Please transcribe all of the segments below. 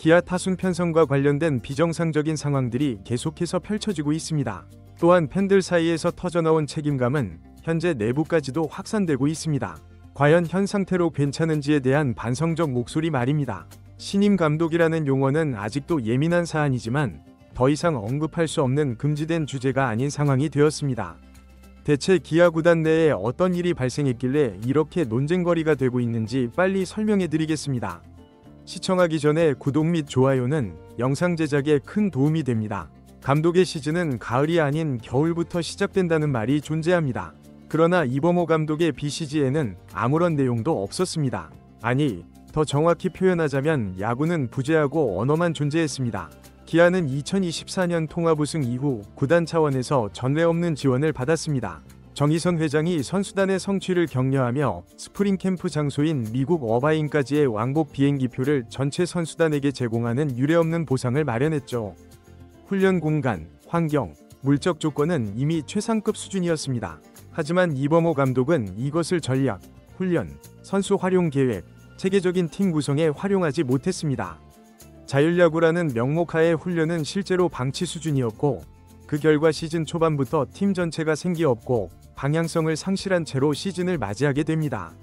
기아 타순 편성과 관련된 비정상적인 상황들이 계속해서 펼쳐지고 있습니다. 또한 팬들 사이에서 터져나온 책임감은 현재 내부까지도 확산되고 있습니다. 과연 현 상태로 괜찮은지에 대한 반성적 목소리 말입니다. 신임 감독이라는 용어는 아직도 예민한 사안이지만 더 이상 언급할 수 없는 금지된 주제가 아닌 상황이 되었습니다. 대체 기아 구단 내에 어떤 일이 발생했길래 이렇게 논쟁거리가 되고 있는지 빨리 설명해 드리겠습니다. 시청하기 전에 구독 및 좋아요는 영상 제작에 큰 도움이 됩니다. 감독의 시즌은 가을이 아닌 겨울부터 시작된다는 말이 존재합니다. 그러나 이범호 감독의 비시즌에는 아무런 내용도 없었습니다. 아니, 더 정확히 표현하자면 야구는 부재하고 언어만 존재했습니다. 기아는 2024년 통합 우승 이후 구단 차원에서 전례 없는 지원을 받았습니다. 정의선 회장이 선수단의 성취를 격려하며 스프링 캠프 장소인 미국 어바인까지의 왕복 비행기표를 전체 선수단에게 제공하는 유례없는 보상을 마련했죠. 훈련 공간, 환경, 물적 조건은 이미 최상급 수준이었습니다. 하지만 이범호 감독은 이것을 전략, 훈련, 선수 활용 계획, 체계적인 팀 구성에 활용하지 못했습니다. 자율야구라는 명목하에 훈련은 실제로 방치 수준이었고, 그 결과 시즌 초반부터 팀 전체가 생기 없고 방향성을 상실한 채로 시즌을 맞이하게 됩니다.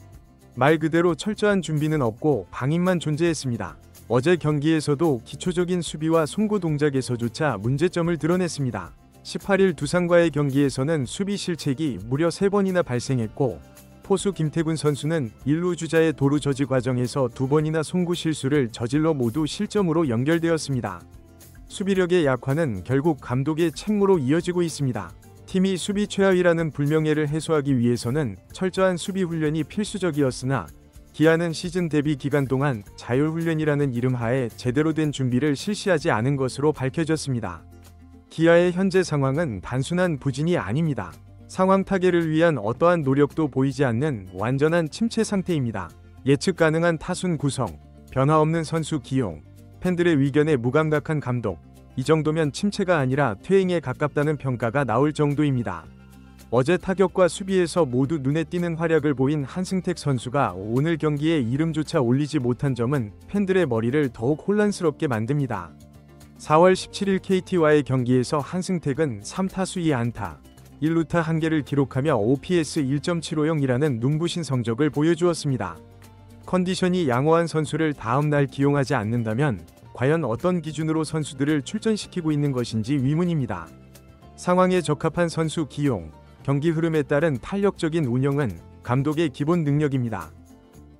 말 그대로 철저한 준비는 없고 방임만 존재했습니다. 어제 경기에서도 기초적인 수비와 송구 동작에서조차 문제점을 드러냈습니다. 18일 두산과의 경기에서는 수비 실책이 무려 3번이나 발생했고, 포수 김태균 선수는 1루 주자의 도루 저지 과정에서 2번이나 송구 실수를 저질러 모두 실점으로 연결되었습니다. 수비력의 약화는 결국 감독의 책무로 이어지고 있습니다. 팀이 수비 최하위라는 불명예를 해소하기 위해서는 철저한 수비 훈련이 필수적이었으나 기아는 시즌 대비 기간 동안 자율훈련이라는 이름 하에 제대로 된 준비를 실시하지 않은 것으로 밝혀졌습니다. 기아의 현재 상황은 단순한 부진이 아닙니다. 상황 타개를 위한 어떠한 노력도 보이지 않는 완전한 침체 상태입니다. 예측 가능한 타순 구성, 변화 없는 선수 기용, 팬들의 의견에 무감각한 감독, 이 정도면 침체가 아니라 퇴행에 가깝다는 평가가 나올 정도입니다. 어제 타격과 수비에서 모두 눈에 띄는 활약을 보인 한승택 선수가 오늘 경기에 이름조차 올리지 못한 점은 팬들의 머리를 더욱 혼란스럽게 만듭니다. 4월 17일 KT와의 경기에서 한승택은 3타수 2안타, 1루타 1개를 기록하며 OPS 1.750이라는 눈부신 성적을 보여주었습니다. 컨디션이 양호한 선수를 다음 날 기용하지 않는다면 과연 어떤 기준으로 선수들을 출전시키고 있는 것인지 의문입니다. 상황에 적합한 선수 기용, 경기 흐름에 따른 탄력적인 운영은 감독의 기본 능력입니다.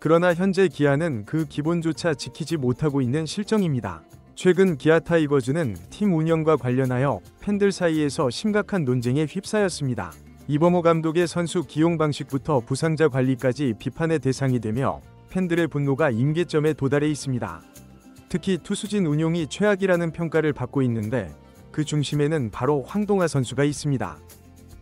그러나 현재 기아는 그 기본조차 지키지 못하고 있는 실정입니다. 최근 기아 타이거즈는 팀 운영과 관련하여 팬들 사이에서 심각한 논쟁에 휩싸였습니다. 이범호 감독의 선수 기용 방식부터 부상자 관리까지 비판의 대상이 되며 팬들의 분노가 임계점에 도달해 있습니다. 특히 투수진 운용이 최악이라는 평가를 받고 있는데 그 중심에는 바로 황동하 선수가 있습니다.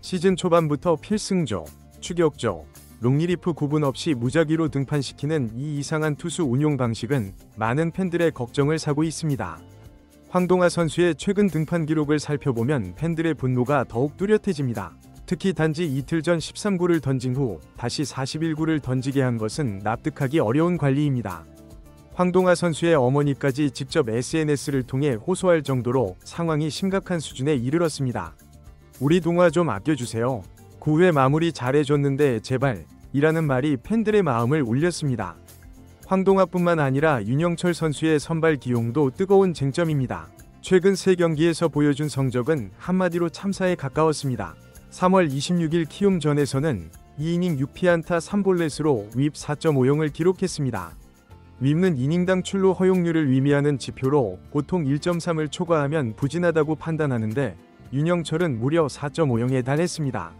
시즌 초반부터 필승조, 추격조, 롱리리프 구분 없이 무작위로 등판시키는 이 이상한 투수 운용 방식은 많은 팬들의 걱정을 사고 있습니다. 황동하 선수의 최근 등판 기록을 살펴보면 팬들의 분노가 더욱 뚜렷해집니다. 특히 단지 이틀 전 13구를 던진 후 다시 41구를 던지게 한 것은 납득하기 어려운 관리입니다. 황동하 선수의 어머니까지 직접 SNS를 통해 호소할 정도로 상황이 심각한 수준에 이르렀습니다. 우리 동화 좀 아껴주세요. 9회 마무리 잘해줬는데 제발 이라는 말이 팬들의 마음을 울렸습니다. 황동하뿐만 아니라 윤영철 선수의 선발 기용도 뜨거운 쟁점입니다. 최근 3경기에서 보여준 성적은 한마디로 참사에 가까웠습니다. 3월 26일 키움전에서는 2이닝 6피안타 3볼넷으로 윕 4.50을 기록했습니다. 윕은 이닝당 출루 허용률을 의미하는 지표로 보통 1.3을 초과하면 부진하다고 판단하는데 윤영철은 무려 4.50에 달했습니다.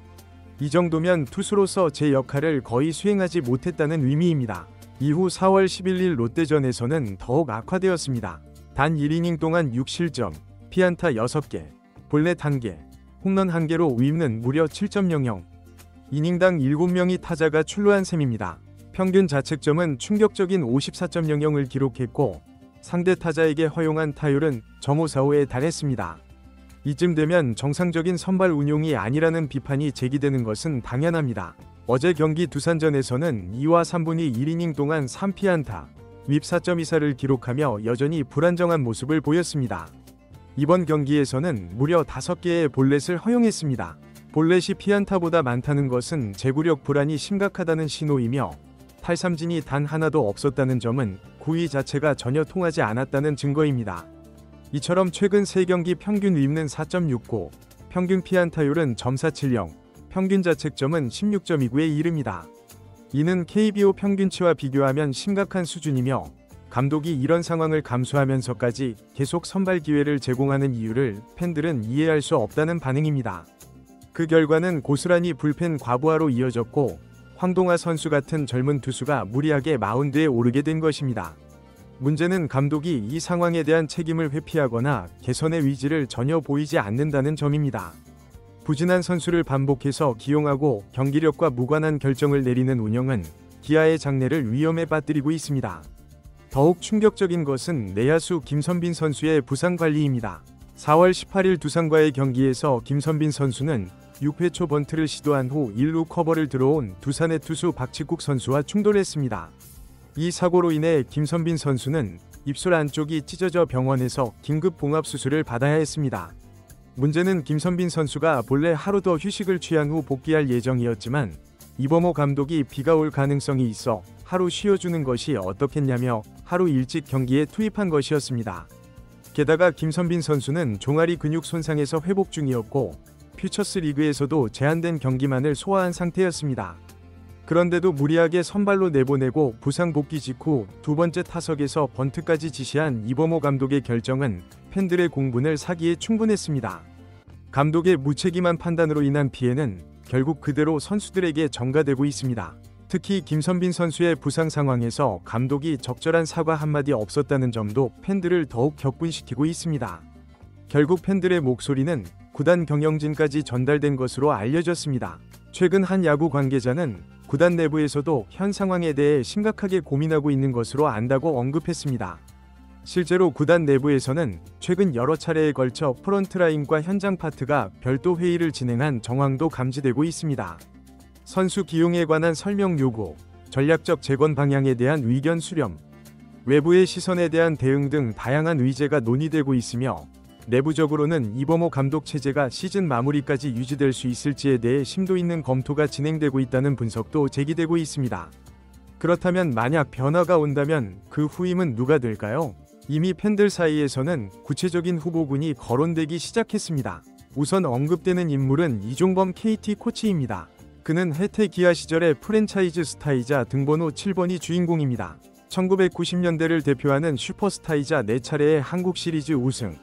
이 정도면 투수로서 제 역할을 거의 수행하지 못했다는 의미입니다. 이후 4월 11일 롯데전에서는 더욱 악화되었습니다. 단 1이닝 동안 6실점, 피안타 6개, 볼넷 1개, 홈런 1개로 윕은 무려 7.00, 이닝당 7명의 타자가 출루한 셈입니다. 평균 자책점은 충격적인 54.00을 기록했고 상대 타자에게 허용한 타율은 0.545에 달했습니다. 이쯤 되면 정상적인 선발 운용이 아니라는 비판이 제기되는 것은 당연합니다. 어제 경기 두산전에서는 2와 3분의 1이닝 동안 3피안타, 윕 4.24를 기록하며 여전히 불안정한 모습을 보였습니다. 이번 경기에서는 무려 5개의 볼넷을 허용했습니다. 볼넷이 피안타보다 많다는 것은 제구력 불안이 심각하다는 신호이며 탈삼진이 단 하나도 없었다는 점은 구위 자체가 전혀 통하지 않았다는 증거입니다. 이처럼 최근 3경기 평균 윕는 4.69, 평균 피안타율은 .470, 평균 자책점은 16.29에 이릅니다. 이는 KBO 평균치와 비교하면 심각한 수준이며 감독이 이런 상황을 감수하면서까지 계속 선발 기회를 제공하는 이유를 팬들은 이해할 수 없다는 반응입니다. 그 결과는 고스란히 불펜 과부하로 이어졌고 황동화 선수 같은 젊은 투수가 무리하게 마운드에 오르게 된 것입니다. 문제는 감독이 이 상황에 대한 책임을 회피하거나 개선의 의지를 전혀 보이지 않는다는 점입니다. 부진한 선수를 반복해서 기용하고 경기력과 무관한 결정을 내리는 운영은 기아의 장래를 위험에 빠뜨리고 있습니다. 더욱 충격적인 것은 내야수 김선빈 선수의 부상 관리입니다. 4월 18일 두산과의 경기에서 김선빈 선수는 6회 초 번트를 시도한 후 1루 커버를 들어온 두산의 투수 박치국 선수와 충돌했습니다. 이 사고로 인해 김선빈 선수는 입술 안쪽이 찢어져 병원에서 긴급 봉합수술을 받아야 했습니다. 문제는 김선빈 선수가 본래 하루 더 휴식을 취한 후 복귀할 예정이었지만 이범호 감독이 비가 올 가능성이 있어 하루 쉬어주는 것이 어떻겠냐며 하루 일찍 경기에 투입한 것이었습니다. 게다가 김선빈 선수는 종아리 근육 손상에서 회복 중이었고 퓨처스 리그에서도 제한된 경기만을 소화한 상태였습니다. 그런데도 무리하게 선발로 내보내고 부상 복귀 직후 두 번째 타석에서 번트까지 지시한 이범호 감독의 결정은 팬들의 공분을 사기에 충분했습니다. 감독의 무책임한 판단으로 인한 피해는 결국 그대로 선수들에게 전가되고 있습니다. 특히 김선빈 선수의 부상 상황에서 감독이 적절한 사과 한마디 없었다는 점도 팬들을 더욱 격분시키고 있습니다. 결국 팬들의 목소리는 구단 경영진까지 전달된 것으로 알려졌습니다. 최근 한 야구 관계자는 구단 내부에서도 현 상황에 대해 심각하게 고민하고 있는 것으로 안다고 언급했습니다. 실제로 구단 내부에서는 최근 여러 차례에 걸쳐 프런트라인과 현장 파트가 별도 회의를 진행한 정황도 감지되고 있습니다. 선수 기용에 관한 설명 요구, 전략적 재건 방향에 대한 의견 수렴, 외부의 시선에 대한 대응 등 다양한 의제가 논의되고 있으며 내부적으로는 이범호 감독 체제가 시즌 마무리까지 유지될 수 있을지에 대해 심도 있는 검토가 진행되고 있다는 분석도 제기되고 있습니다. 그렇다면 만약 변화가 온다면 그 후임은 누가 될까요? 이미 팬들 사이에서는 구체적인 후보군이 거론되기 시작했습니다. 우선 언급되는 인물은 이종범 KT 코치입니다. 그는 혜태 기아 시절의 프랜차이즈 스타이자 등번호 7번이 주인공입니다. 1990년대를 대표하는 슈퍼스타이자 4차례의 한국 시리즈 우승,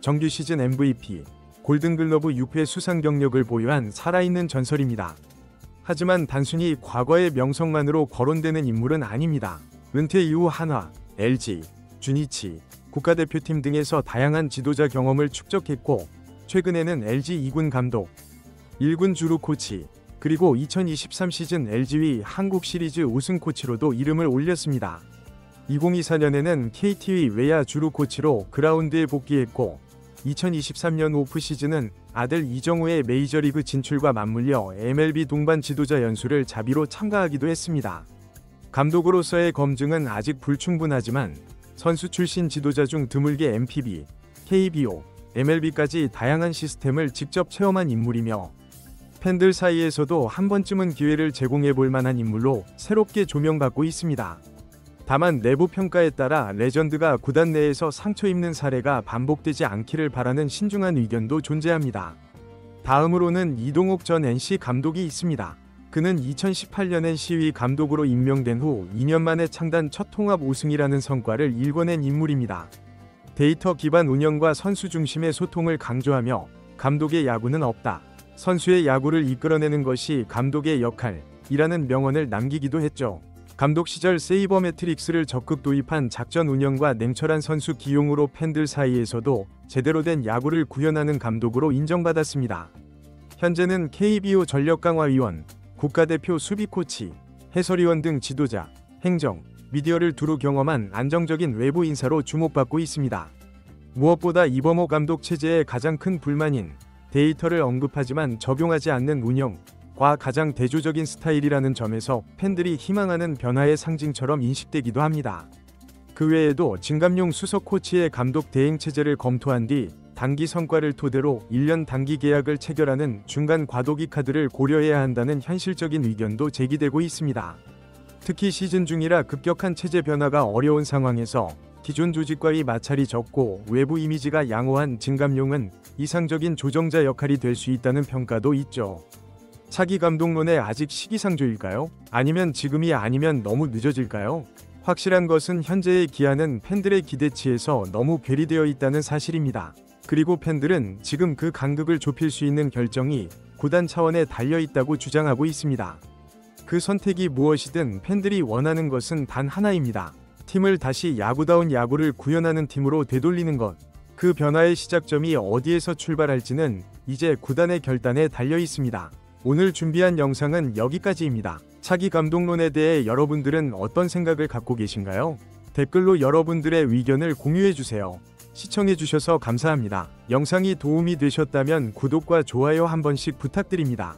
정규 시즌 MVP, 골든글러브 6회 수상 경력을 보유한 살아있는 전설입니다. 하지만 단순히 과거의 명성만으로 거론되는 인물은 아닙니다. 은퇴 이후 한화, LG, 주니치, 국가대표팀 등에서 다양한 지도자 경험을 축적했고 최근에는 LG 2군 감독, 1군 주루 코치, 그리고 2023 시즌 LG위 한국 시리즈 우승 코치로도 이름을 올렸습니다. 2024년에는 KT의 외야 주루 코치로 그라운드에 복귀했고 2023년 오프 시즌은 아들 이정우의 메이저리그 진출과 맞물려 MLB 동반 지도자 연수를 자비로 참가하기도 했습니다. 감독으로서의 검증은 아직 불충분하지만 선수 출신 지도자 중 드물게 MPB, KBO, MLB까지 다양한 시스템을 직접 체험한 인물이며 팬들 사이에서도 한 번쯤은 기회를 제공해 볼 만한 인물로 새롭게 조명받고 있습니다. 다만 내부 평가에 따라 레전드가 구단 내에서 상처 입는 사례가 반복되지 않기를 바라는 신중한 의견도 존재합니다. 다음으로는 이동욱 전 NC 감독이 있습니다. 그는 2018년 NC위 감독으로 임명된 후 2년 만에 창단 첫 통합 우승이라는 성과를 일궈낸 인물입니다. 데이터 기반 운영과 선수 중심의 소통을 강조하며 감독의 야구는 없다, 선수의 야구를 이끌어내는 것이 감독의 역할이라는 명언을 남기기도 했죠. 감독 시절 세이버 매트릭스를 적극 도입한 작전 운영과 냉철한 선수 기용으로 팬들 사이에서도 제대로 된 야구를 구현하는 감독으로 인정받았습니다. 현재는 KBO 전력강화위원, 국가대표 수비 코치, 해설위원 등 지도자, 행정, 미디어를 두루 경험한 안정적인 외부 인사로 주목받고 있습니다. 무엇보다 이범호 감독 체제의 가장 큰 불만인 데이터를 언급하지만 적용하지 않는 운영과 가장 대조적인 스타일이라는 점에서 팬들이 희망하는 변화의 상징처럼 인식되기도 합니다. 그 외에도 진감용 수석 코치의 감독 대행 체제를 검토한 뒤 단기 성과를 토대로 1년 단기 계약을 체결하는 중간 과도기 카드를 고려해야 한다는 현실적인 의견도 제기되고 있습니다. 특히 시즌 중이라 급격한 체제 변화가 어려운 상황에서 기존 조직과의 마찰이 적고 외부 이미지가 양호한 진감용은 이상적인 조정자 역할이 될 수 있다는 평가도 있죠. 차기 감독론에 아직 시기상조일까요? 아니면 지금이 아니면 너무 늦어질까요? 확실한 것은 현재의 기아는 팬들의 기대치에서 너무 괴리되어 있다는 사실입니다. 그리고 팬들은 지금 그 간극을 좁힐 수 있는 결정이 구단 차원에 달려 있다고 주장하고 있습니다. 그 선택이 무엇이든 팬들이 원하는 것은 단 하나입니다. 팀을 다시 야구다운 야구를 구현하는 팀으로 되돌리는 것. 그 변화의 시작점이 어디에서 출발할지는 이제 구단의 결단에 달려 있습니다. 오늘 준비한 영상은 여기까지입니다. 차기 감독론에 대해 여러분들은 어떤 생각을 갖고 계신가요? 댓글로 여러분들의 의견을 공유해주세요. 시청해주셔서 감사합니다. 영상이 도움이 되셨다면 구독과 좋아요 한 번씩 부탁드립니다.